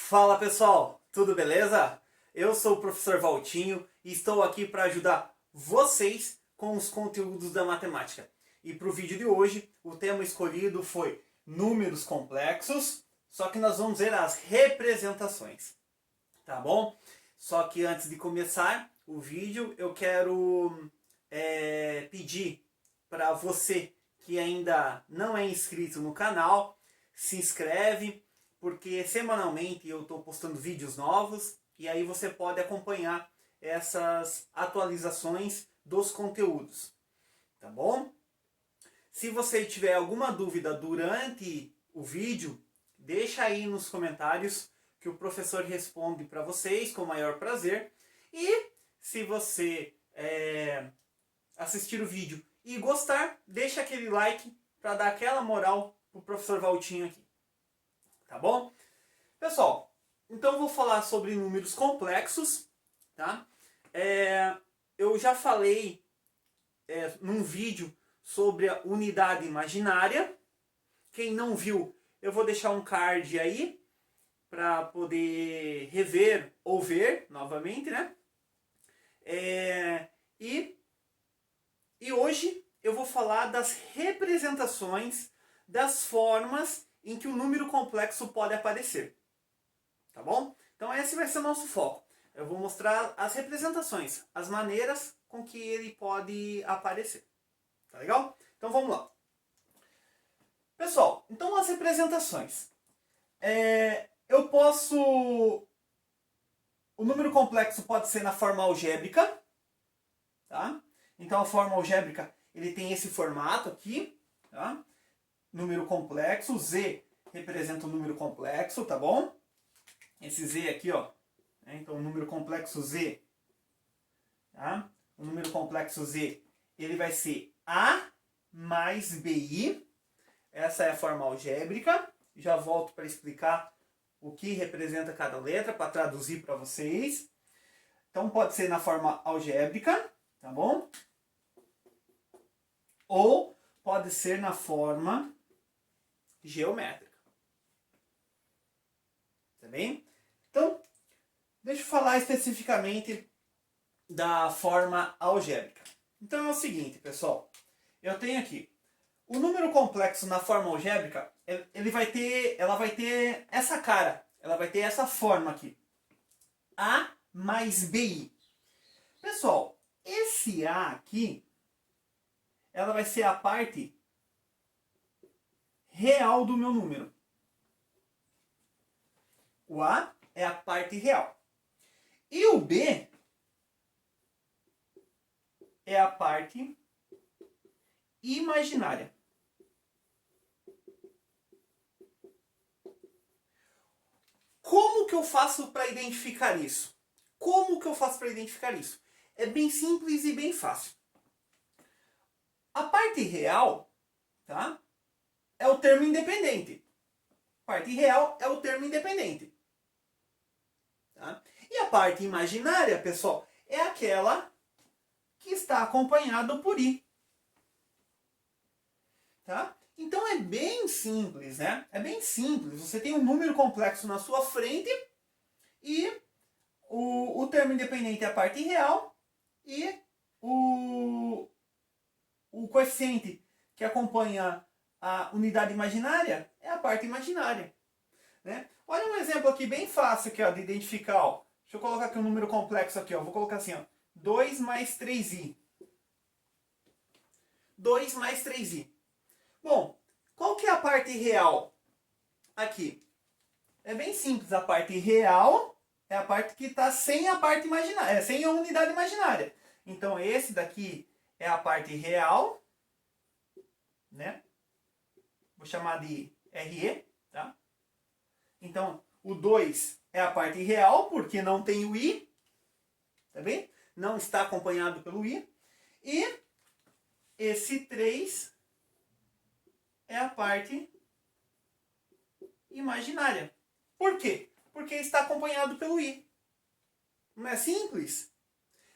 Fala pessoal, tudo beleza? Eu sou o professor Valtinho e estou aqui para ajudar vocês com os conteúdos da matemática. E para o vídeo de hoje, o tema escolhido foi números complexos, só que nós vamos ver as representações, tá bom? Só que antes de começar o vídeo, eu quero pedir para você que ainda não é inscrito no canal, se inscreve, porque semanalmente eu estou postando vídeos novos e aí você pode acompanhar essas atualizações dos conteúdos, tá bom? Se você tiver alguma dúvida durante o vídeo, deixa aí nos comentários que o professor responde para vocês com o maior prazer. E se você assistir o vídeo e gostar, deixa aquele like para dar aquela moral pro professor Valtinho aqui. Tá bom? Pessoal, então eu vou falar sobre números complexos, tá? Eu já falei num vídeo sobre a unidade imaginária. Quem não viu, eu vou deixar um card aí para poder rever ou ver novamente, né? E hoje eu vou falar das representações, das formas em que o número complexo pode aparecer. Tá bom? Então esse vai ser o nosso foco. Eu vou mostrar as representações, as maneiras com que ele pode aparecer. Tá legal? Então vamos lá. Pessoal, então as representações. Eu posso... O número complexo pode ser na forma algébrica, tá? Então a forma algébrica, ele tem esse formato aqui, tá? Número complexo, Z representa o número complexo, tá bom? Esse Z aqui, ó. Então o número complexo Z, tá? O número complexo Z, ele vai ser A mais BI. Essa é a forma algébrica. Já volto para explicar o que representa cada letra, para traduzir para vocês. Então pode ser na forma algébrica, tá bom? Ou pode ser na forma geométrica. Tá bem? Então, deixa eu falar especificamente da forma algébrica. Então é o seguinte, pessoal. Eu tenho aqui o número complexo na forma algébrica, ela vai ter essa cara, ela vai ter essa forma aqui. A mais BI. Pessoal, esse A aqui, ela vai ser a parte real do meu número. O A é a parte real. E o B é a parte imaginária. Como que eu faço para identificar isso? Como que eu faço para identificar isso? É bem simples e bem fácil. A parte real, tá? É o termo independente. A parte real é o termo independente. Tá? E a parte imaginária, pessoal, é aquela que está acompanhada por I. Tá? Então é bem simples, né? É bem simples. Você tem um número complexo na sua frente e o termo independente é a parte real e o coeficiente que acompanha a unidade imaginária é a parte imaginária. Né? Olha um exemplo aqui bem fácil aqui, ó, de identificar. Ó. Deixa eu colocar aqui um número complexo aqui. Ó. Vou colocar assim, ó, 2 mais 3i. 2 mais 3i. Bom, qual que é a parte real aqui? É bem simples. A parte real é a parte que está sem a parte imaginária, sem a unidade imaginária. Então esse daqui é a parte real, né? Vou chamar de RE, tá? Então o 2 é a parte real, porque não tem o I, tá bem? Não está acompanhado pelo I. E esse 3 é a parte imaginária. Por quê? Porque está acompanhado pelo I. Não é simples?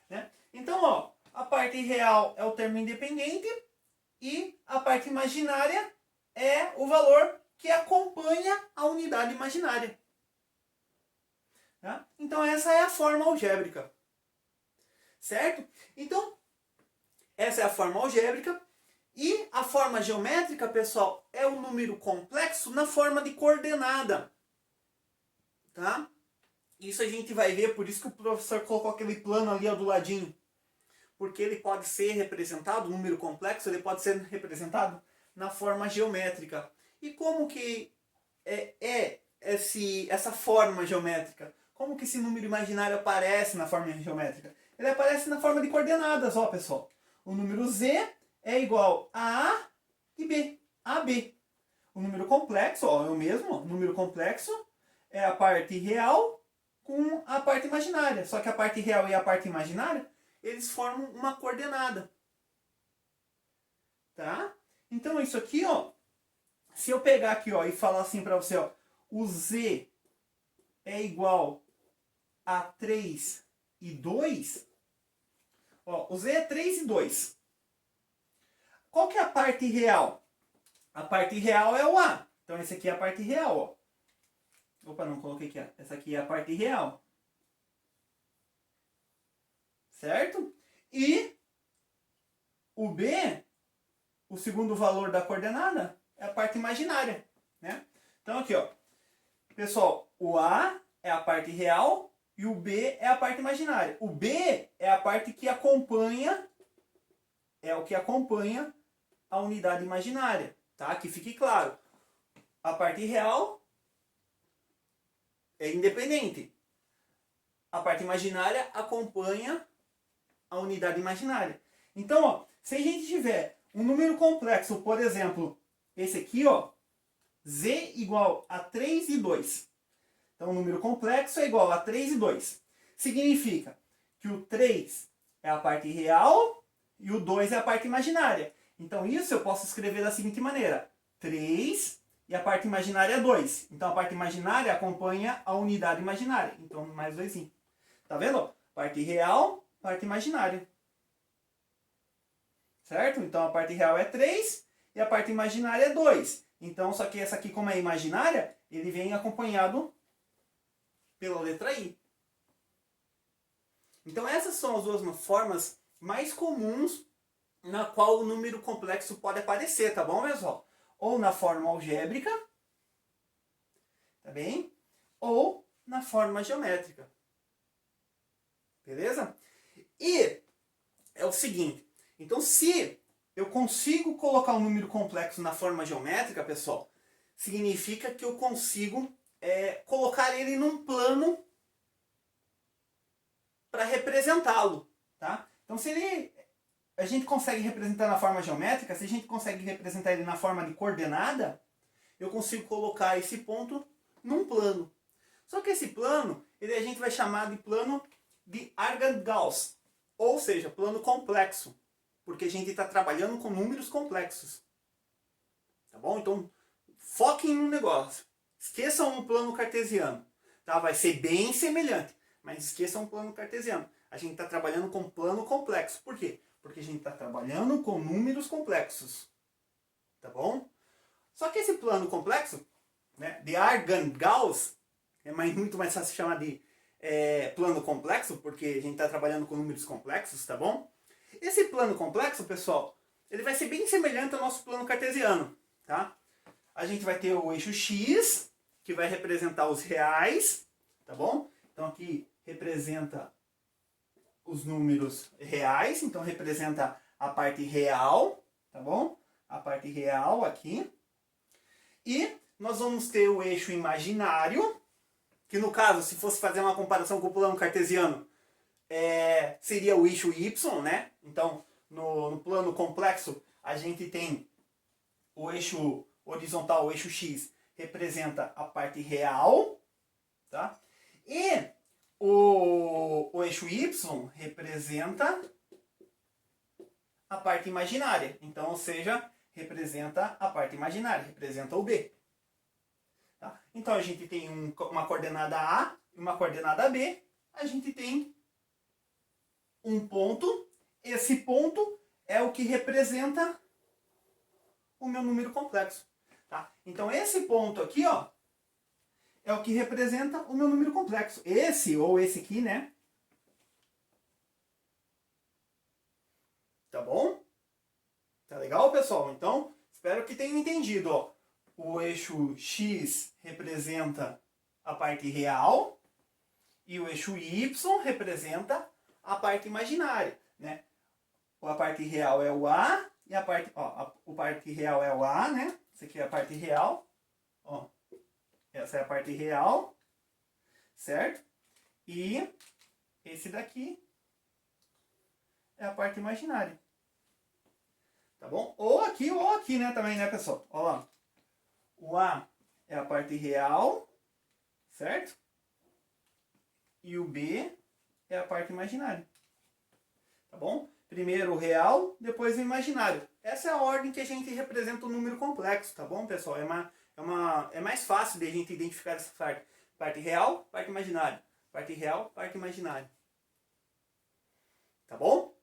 Né? Então, ó, a parte real é o termo independente e a parte imaginária é o valor que acompanha a unidade imaginária. Tá? Então essa é a forma algébrica. Certo? Então, essa é a forma algébrica. E a forma geométrica, pessoal, é o número complexo na forma de coordenada. Tá? Isso a gente vai ver, por isso que o professor colocou aquele plano ali do ladinho. Porque ele pode ser representado, o número complexo, ele pode ser representado na forma geométrica. E como que essa forma geométrica? Como que esse número imaginário aparece na forma geométrica? Ele aparece na forma de coordenadas, ó, pessoal. O número z é igual a A e B. AB. O número complexo, ó, é o mesmo. Ó, o número complexo é a parte real com a parte imaginária. Só que a parte real e a parte imaginária, eles formam uma coordenada. Tá? Então isso aqui, ó, se eu pegar aqui, ó, e falar assim para você, ó, o z é igual a 3 e 2, ó, o z é 3 e 2. Qual que é a parte real? A parte real é o A. Então essa aqui é a parte real, ó. Opa, não coloquei aqui, ó. Essa aqui é a parte real. Certo? E o B, o segundo valor da coordenada, é a parte imaginária, né? Então aqui, ó. Pessoal, o A é a parte real e o B é a parte imaginária. O B é a parte que acompanha, é o que acompanha a unidade imaginária, tá? Que fique claro. A parte real é independente. A parte imaginária acompanha a unidade imaginária. Então, ó, se a gente tiver um número complexo, por exemplo, esse aqui, ó, z igual a 3 e 2. Então, o número complexo é igual a 3 e 2. Significa que o 3 é a parte real e o 2 é a parte imaginária. Então, isso eu posso escrever da seguinte maneira. 3 e a parte imaginária é 2. Então, a parte imaginária acompanha a unidade imaginária. Então, mais 2. Tá vendo? Parte real, parte imaginária. Certo? Então, a parte real é 3 e a parte imaginária é 2. Então, só que essa aqui, como é imaginária, ele vem acompanhado pela letra I. Então, essas são as duas formas mais comuns na qual o número complexo pode aparecer, tá bom, pessoal? Ou na forma algébrica, tá bem? Ou na forma geométrica. Beleza? E é o seguinte, então se eu consigo colocar um número complexo na forma geométrica, pessoal, significa que eu consigo colocar ele num plano para representá-lo, tá? Então se a gente consegue representar na forma geométrica, se a gente consegue representar ele na forma de coordenada, eu consigo colocar esse ponto num plano. Só que esse plano, a gente vai chamar de plano de Argand-Gauss, ou seja, plano complexo, porque a gente está trabalhando com números complexos. Tá bom? Então, foquem no negócio. Esqueçam um plano cartesiano. Tá? Vai ser bem semelhante, mas esqueçam um plano cartesiano. A gente está trabalhando com plano complexo. Por quê? Porque a gente está trabalhando com números complexos. Tá bom? Só que esse plano complexo, né, de Argand-Gauss, é muito mais fácil chamar de plano complexo, porque a gente está trabalhando com números complexos, tá bom? Esse plano complexo, pessoal, ele vai ser bem semelhante ao nosso plano cartesiano, tá? A gente vai ter o eixo X, que vai representar os reais, tá bom? Então aqui representa os números reais, então representa a parte real, tá bom? A parte real aqui. E nós vamos ter o eixo imaginário, que no caso, se fosse fazer uma comparação com o plano cartesiano, seria o eixo Y, né? Então, no plano complexo, a gente tem o eixo horizontal, o eixo X, representa a parte real, tá? E o eixo Y representa a parte imaginária. Então, ou seja, representa a parte imaginária, representa o B. Tá? Então, a gente tem uma coordenada A e uma coordenada B. A gente tem um ponto. Esse ponto é o que representa o meu número complexo. Tá? Então, esse ponto aqui, ó, é o que representa o meu número complexo. Esse ou esse aqui, né? Tá bom? Tá legal, pessoal? Então, espero que tenham entendido. Ó. O eixo X representa a parte real e o eixo Y representa a parte imaginária, né? A parte real é o A e a parte, ó, a parte real é o A, né? Essa aqui é a parte real, ó. Essa é a parte real, certo? E esse daqui é a parte imaginária. Tá bom? Ou aqui, né, também, né, pessoal? Ó lá. O A é a parte real, certo? E o B é a parte imaginária. Tá bom? Primeiro o real, depois o imaginário. Essa é a ordem que a gente representa o número complexo, tá bom, pessoal? É mais fácil de a gente identificar essa parte. Parte real, parte imaginária. Parte real, parte imaginária. Tá bom?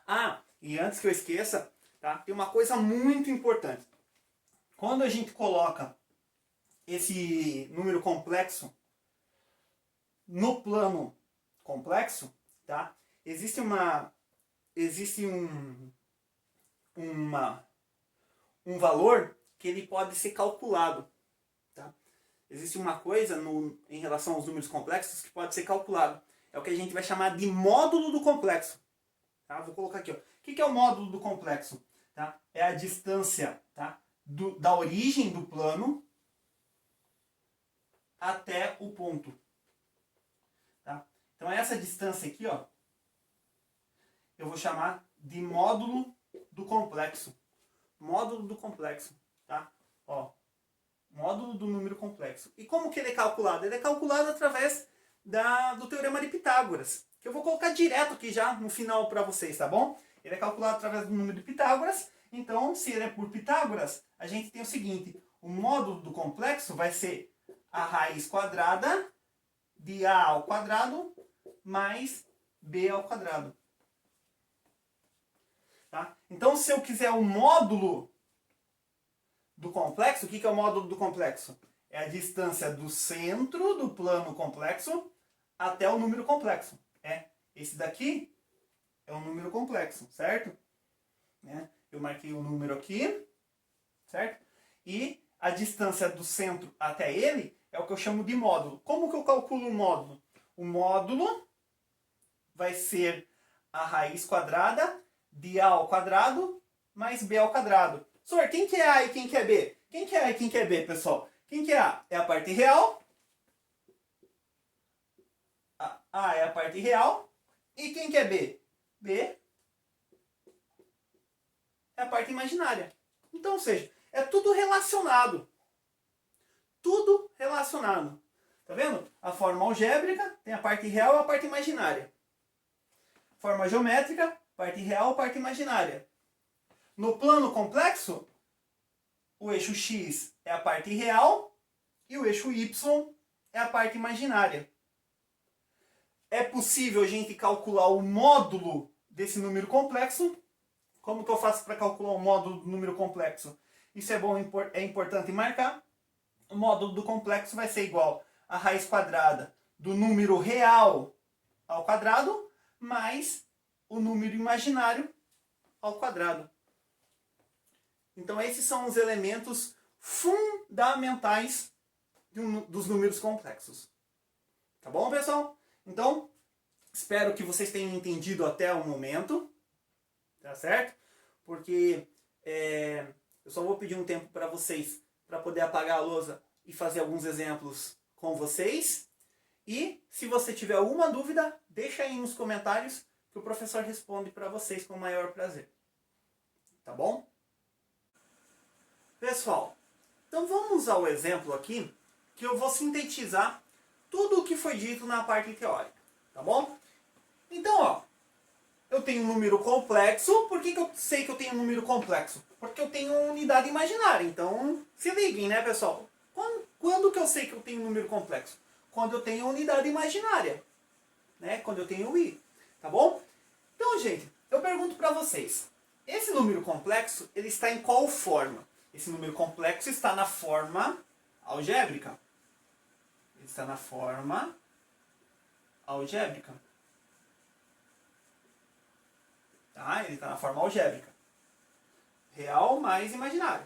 Ah, e antes que eu esqueça, tá? Tem uma coisa muito importante. Quando a gente coloca esse número complexo no plano complexo, tá? Existe um valor que ele pode ser calculado, tá? Existe uma coisa em relação aos números complexos que pode ser calculado. É o que a gente vai chamar de módulo do complexo. Tá? Vou colocar aqui. Ó. O que é o módulo do complexo? Tá? É a distância, tá? Da origem do plano até o ponto. Tá? Então essa distância aqui, ó, eu vou chamar de módulo do complexo. Módulo do complexo. Tá? Ó, módulo do número complexo. E como que ele é calculado? Ele é calculado através do Teorema de Pitágoras, que eu vou colocar direto aqui já no final para vocês, tá bom? Ele é calculado através do número de Pitágoras. Então, se ele é por Pitágoras, a gente tem o seguinte: o módulo do complexo vai ser a raiz quadrada de A ao quadrado mais B ao quadrado. Tá? Então, se eu quiser o módulo do complexo, o que é o módulo do complexo? É a distância do centro do plano complexo até o número complexo. Esse daqui é um número complexo, certo? Eu marquei o número aqui, certo? E a distância do centro até ele é o que eu chamo de módulo. Como que eu calculo o módulo? O módulo vai ser a raiz quadrada de A ao quadrado mais B ao quadrado. Senhor, quem que é A e quem que é B? Quem que é A e quem que é B, pessoal? Quem que é A? É a parte real. A é a parte real. E quem que é B? B é a parte imaginária. Então, ou seja, é tudo relacionado. Tudo relacionado. Tá vendo? A forma algébrica tem a parte real e a parte imaginária. Forma geométrica, parte real, parte imaginária. No plano complexo, o eixo X é a parte real e o eixo Y é a parte imaginária. É possível a gente calcular o módulo desse número complexo. Como que eu faço para calcular o módulo do número complexo? Isso é bom, é importante marcar. O módulo do complexo vai ser igual a raiz quadrada do número real ao quadrado mais o número imaginário ao quadrado. Então esses são os elementos fundamentais dos números complexos. Tá bom, pessoal? Então, espero que vocês tenham entendido até o momento. Tá certo? Porque eu só vou pedir um tempo para vocês para poder apagar a lousa e fazer alguns exemplos com vocês. E se você tiver alguma dúvida, deixa aí nos comentários que o professor responde para vocês com o maior prazer. Tá bom? Pessoal, então vamos ao exemplo aqui que eu vou sintetizar tudo o que foi dito na parte teórica. Tá bom? Então, ó, eu tenho um número complexo. Por que eu sei que eu tenho um número complexo? Porque eu tenho uma unidade imaginária. Então, se liguem, né, pessoal? Quando que eu sei que eu tenho um número complexo? Quando eu tenho unidade imaginária. Né? Quando eu tenho i. Tá bom? Então, gente, eu pergunto para vocês. Esse número complexo, ele está em qual forma? Esse número complexo está na forma algébrica. Ele está na forma algébrica. Tá? Ele está na forma algébrica. Real mais imaginário.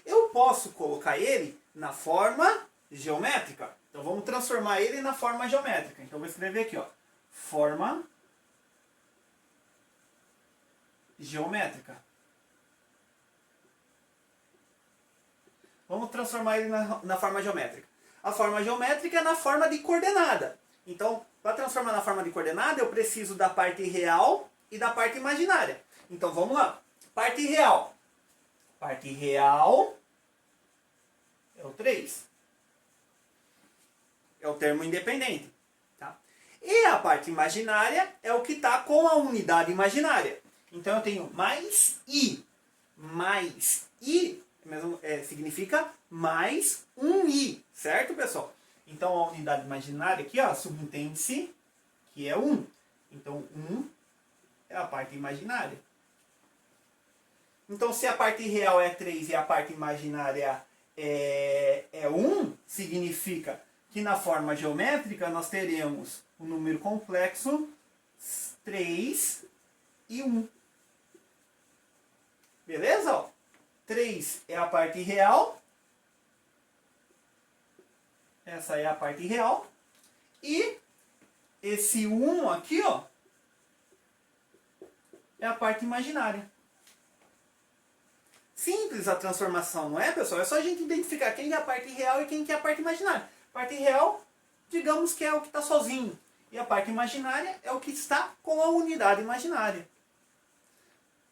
Eu posso colocar ele na forma geométrica. Então vamos transformar ele na forma geométrica. Então eu vou escrever aqui, ó, forma geométrica. Vamos transformar ele na forma geométrica. A forma geométrica é na forma de coordenada. Então, para transformar na forma de coordenada, eu preciso da parte real e da parte imaginária. Então vamos lá. Parte real. Parte real é o 3. É o termo independente. Tá? E a parte imaginária é o que está com a unidade imaginária. Então eu tenho mais i. Mais i significa mais um i. Certo, pessoal? Então a unidade imaginária aqui, ó, subentende-se que é 1. Então 1 é a parte imaginária. Então se a parte real é 3 e a parte imaginária é 1, significa que na forma geométrica nós teremos o número complexo 3 e 1. Beleza? Ó, 3 é a parte real. Essa é a parte real. E esse 1 aqui, ó, é a parte imaginária. Simples a transformação, não é, pessoal? É só a gente identificar quem é a parte real e quem é a parte imaginária. A parte real, digamos que é o que está sozinho. E a parte imaginária é o que está com a unidade imaginária.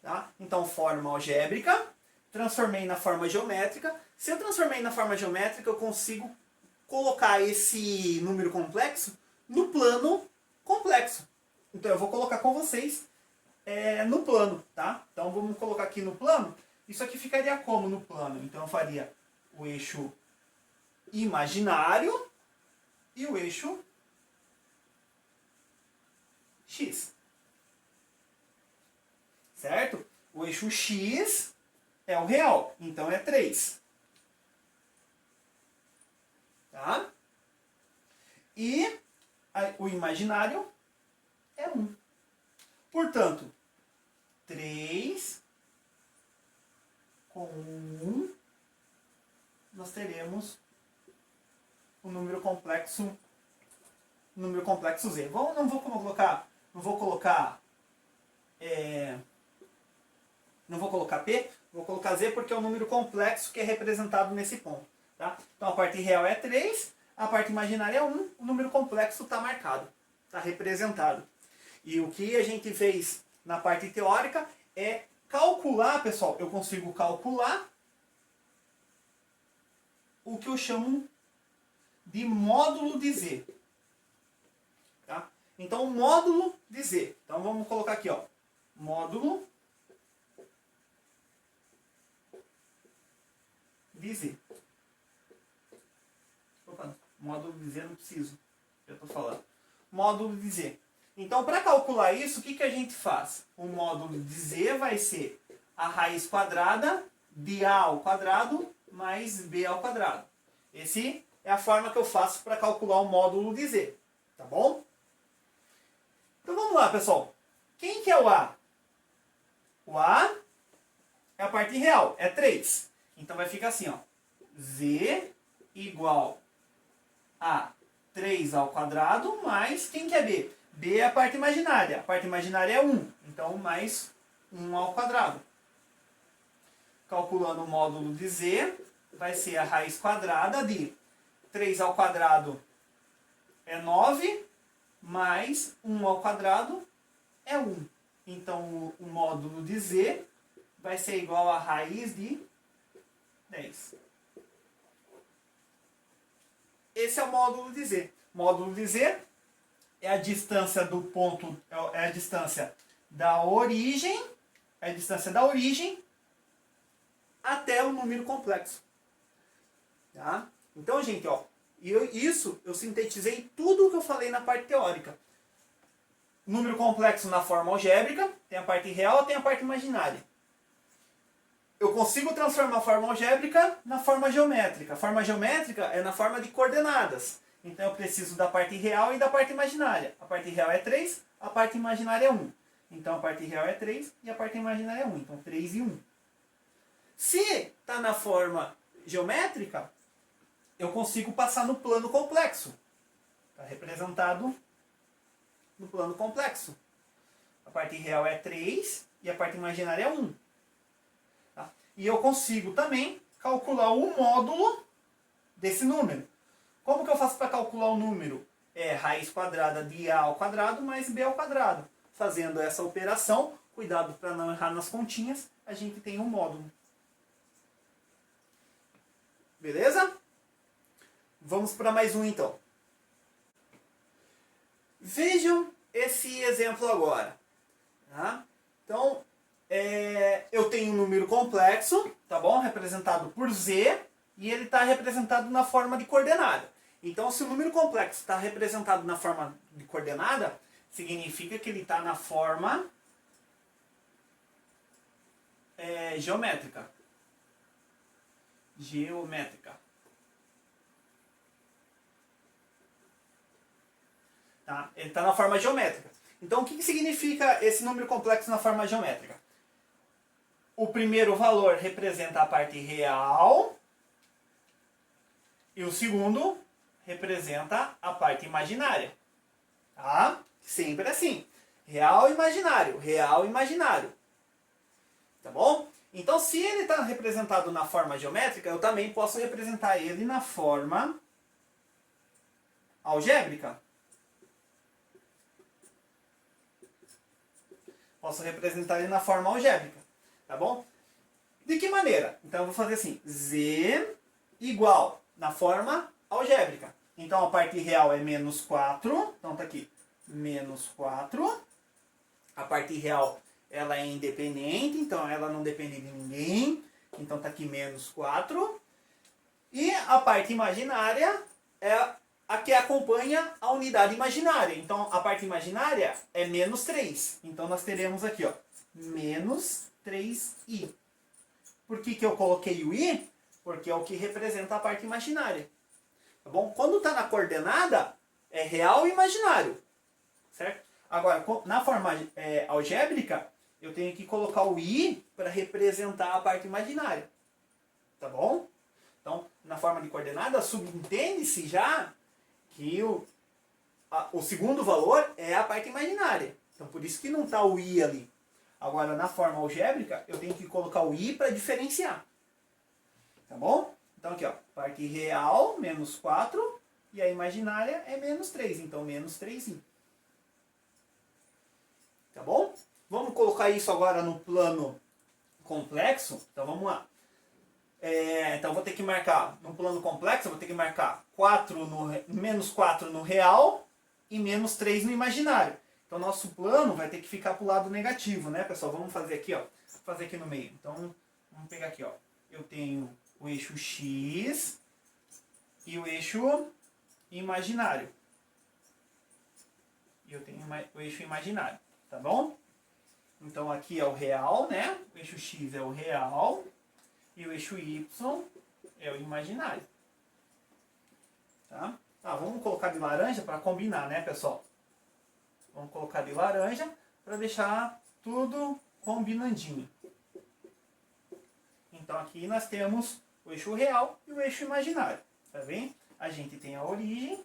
Tá? Então, forma algébrica, transformei na forma geométrica. Se eu transformei na forma geométrica, eu consigo colocar esse número complexo no plano complexo. Então, eu vou colocar com vocês no plano. Tá? Então, vamos colocar aqui no plano. Isso aqui ficaria como no plano? Então, eu faria o eixo imaginário e o eixo x. Certo? O eixo x é o real, então é 3. Tá? E o imaginário é 1. Portanto, 3 com 1, nós teremos o número complexo z. Não vou colocar p, vou colocar z porque é o número complexo que é representado nesse ponto. Tá? Então a parte real é 3, a parte imaginária é 1, o número complexo está marcado, está representado. E o que a gente fez na parte teórica é calcular, pessoal, eu consigo calcular o que eu chamo de módulo de z. Tá? Então, o módulo de z. Então, vamos colocar aqui, ó, módulo de z. Opa, módulo de z não preciso. Eu estou falando. Módulo de z. Então, para calcular isso, o que a gente faz? O módulo de z vai ser a raiz quadrada de a ao quadrado mais b ao quadrado. Essa é a forma que eu faço para calcular o módulo de z. Tá bom? Então, vamos lá, pessoal. Quem que é o a? O a é a parte real, é 3. Então, vai ficar assim, ó. Z igual a 3 ao quadrado mais quem que é b? B é a parte imaginária. A parte imaginária é 1. Então, mais 1 ao quadrado. Calculando o módulo de z, vai ser a raiz quadrada de 3 ao quadrado é 9, mais 1 ao quadrado é 1. Então, o módulo de z vai ser igual a raiz de 10. Esse é o módulo de z. Módulo de z é a distância do ponto, é a distância da origem, até o número complexo. Tá? Então, gente, ó, eu sintetizei tudo o que eu falei na parte teórica. Número complexo na forma algébrica, tem a parte real, tem a parte imaginária. Eu consigo transformar a forma algébrica na forma geométrica. A forma geométrica é na forma de coordenadas. Então eu preciso da parte real e da parte imaginária. A parte real é 3, a parte imaginária é 1. Então a parte real é 3 e a parte imaginária é 1. Então 3 e 1. Se está na forma geométrica, eu consigo passar no plano complexo. Está representado no plano complexo. A parte real é 3 e a parte imaginária é 1. Tá? E eu consigo também calcular o módulo desse número. Como que eu faço para calcular o número? É raiz quadrada de A ao quadrado mais B ao quadrado. Fazendo essa operação, cuidado para não errar nas continhas, a gente tem um módulo. Beleza? Vamos para mais um então. Vejam esse exemplo agora. Tá? Então, eu tenho um número complexo, tá bom? Representado por Z, e ele está representado na forma de coordenada. Então, se o número complexo está representado na forma de coordenada, significa que ele está na forma geométrica. Tá? Ele está na forma geométrica. Então, o que significa esse número complexo na forma geométrica? O primeiro valor representa a parte real e o segundo representa a parte imaginária. Tá? Sempre assim. Real e imaginário. Real e imaginário. Tá bom? Então, se ele está representado na forma geométrica, eu também posso representar ele na forma algébrica. Posso representar ele na forma algébrica. Tá bom? De que maneira? Então, eu vou fazer assim. Z igual na forma algébrica. Então, a parte real é menos 4. Então, tá aqui. Menos 4. A parte real, ela é independente. Então, ela não depende de ninguém. Então, tá aqui menos 4. E a parte imaginária é a que acompanha a unidade imaginária. Então, a parte imaginária é menos 3. Então, nós teremos aqui, ó, menos 3i. Por que eu coloquei o i? Porque é o que representa a parte imaginária. Tá bom? Quando está na coordenada, é real e imaginário. Certo? Agora, na forma algébrica, eu tenho que colocar o i para representar a parte imaginária. Tá bom? Então, na forma de coordenada, subentende-se já que o segundo valor é a parte imaginária. Então, por isso que não está o i ali. Agora, na forma algébrica, eu tenho que colocar o i para diferenciar. Tá bom? Então, aqui, ó, parte real, menos 4, e a imaginária é menos 3. Então, menos 3i. Tá bom? Vamos colocar isso agora no plano complexo. Então, vamos lá. Então, eu vou ter que marcar, no plano complexo, eu vou ter que marcar menos 4 no real e menos 3 no imaginário. Então, nosso plano vai ter que ficar para o lado negativo, né, pessoal? Vamos fazer aqui, ó. Vou fazer aqui no meio. Então, vamos pegar aqui, ó. Eu tenho o eixo X e o eixo imaginário. E eu tenho o eixo imaginário, tá bom? Então, aqui é o real, né? O eixo X é o real e o eixo Y é o imaginário. Tá? Vamos colocar de laranja para combinar, né, pessoal? Vamos colocar de laranja para deixar tudo combinandinho. Então aqui nós temos o eixo real e o eixo imaginário. Tá bem? A gente tem a origem,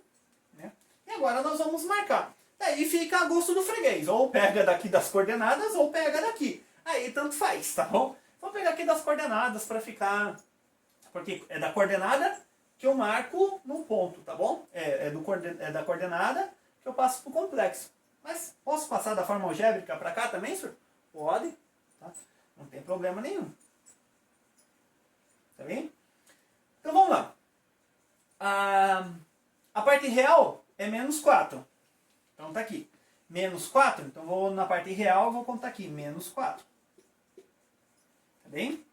né? E agora nós vamos marcar. Aí fica a gosto do freguês. Ou pega daqui das coordenadas ou pega daqui. Aí tanto faz, tá bom? Vou pegar aqui das coordenadas para ficar... Porque é da coordenada que eu marco no ponto, tá bom? É da coordenada que eu passo para o complexo. Mas posso passar da forma algébrica para cá também, senhor? Pode. Tá? Não tem problema nenhum. Tá bem? Então vamos lá. A parte real é menos 4. Então tá aqui. Menos 4. Então vou na parte real, vou contar aqui. Menos 4. Tá bem?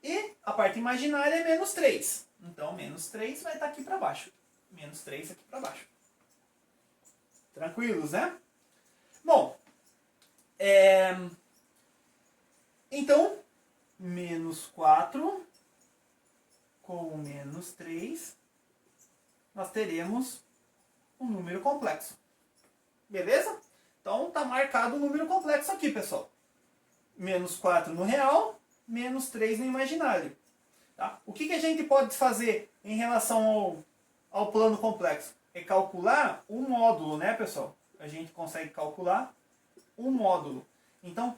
E a parte imaginária é menos 3. Então menos 3 vai estar aqui para baixo. Menos 3 aqui para baixo. Tranquilos, né? Bom, então, menos 4 com menos 3, nós teremos um número complexo. Beleza? Então tá marcado o número complexo aqui, pessoal. Menos 4 no real, menos 3 no imaginário. Tá? O que a gente pode fazer em relação ao plano complexo? É calcular o módulo, né, pessoal? A gente consegue calcular o módulo. Então,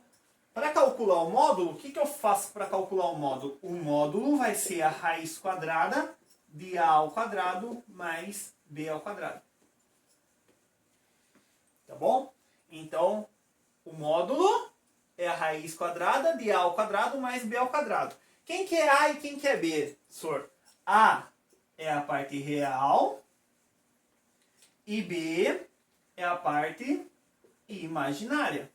para calcular o módulo, o que eu faço para calcular o módulo? O módulo vai ser a raiz quadrada de a ao quadrado mais b ao quadrado. Tá bom? Então, o módulo é a raiz quadrada de a ao quadrado mais b ao quadrado. Quem que é a e quem que é b, senhor? A é a parte real e b é a parte imaginária.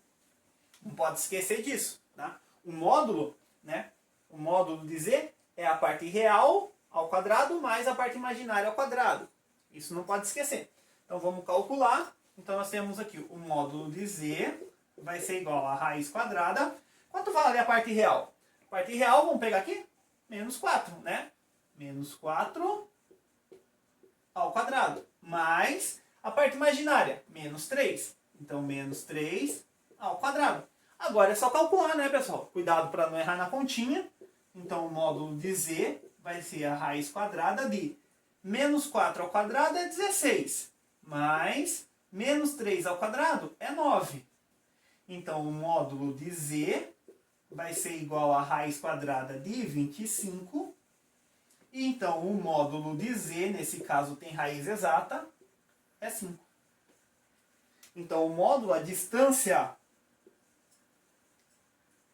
Não pode esquecer disso. Tá? O módulo, né? O módulo de z é a parte real ao quadrado mais a parte imaginária ao quadrado. Isso não pode esquecer. Então vamos calcular. Então nós temos aqui o módulo de z vai ser igual a raiz quadrada. Quanto vale a parte real? A parte real, vamos pegar aqui? Menos 4, né? Menos 4 ao quadrado. Mais a parte imaginária, menos 3. Então menos 3 ao quadrado. Agora é só calcular, né, pessoal? Cuidado para não errar na continha. Então o módulo de z vai ser a raiz quadrada de menos 4 ao quadrado é 16. Mais menos 3 ao quadrado é 9. Então o módulo de z vai ser igual a raiz quadrada de 25. E então o módulo de z, nesse caso tem raiz exata, é 5. Então o módulo, a distância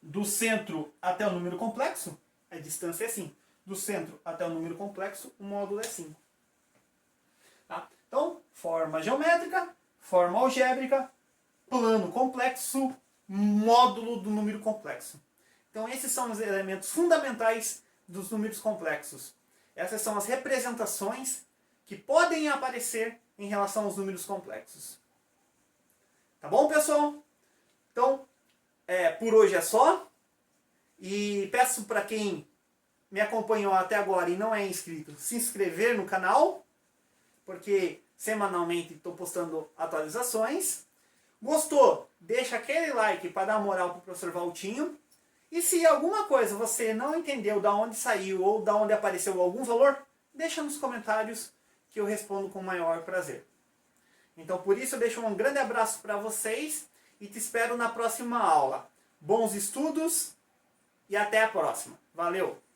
do centro até o número complexo, a distância é 5. Do centro até o número complexo, o módulo é 5. Tá? Então, forma geométrica, forma algébrica, plano complexo, módulo do número complexo. Então esses são os elementos fundamentais dos números complexos. Essas são as representações que podem aparecer em relação aos números complexos. Tá bom, pessoal? Então, por hoje é só. E peço para quem me acompanhou até agora e não é inscrito, se inscrever no canal, porque semanalmente estou postando atualizações. Gostou? Deixa aquele like para dar moral para o professor Valtinho. E se alguma coisa você não entendeu de onde saiu ou de onde apareceu algum valor, deixa nos comentários que eu respondo com o maior prazer. Então por isso eu deixo um grande abraço para vocês e te espero na próxima aula. Bons estudos e até a próxima. Valeu!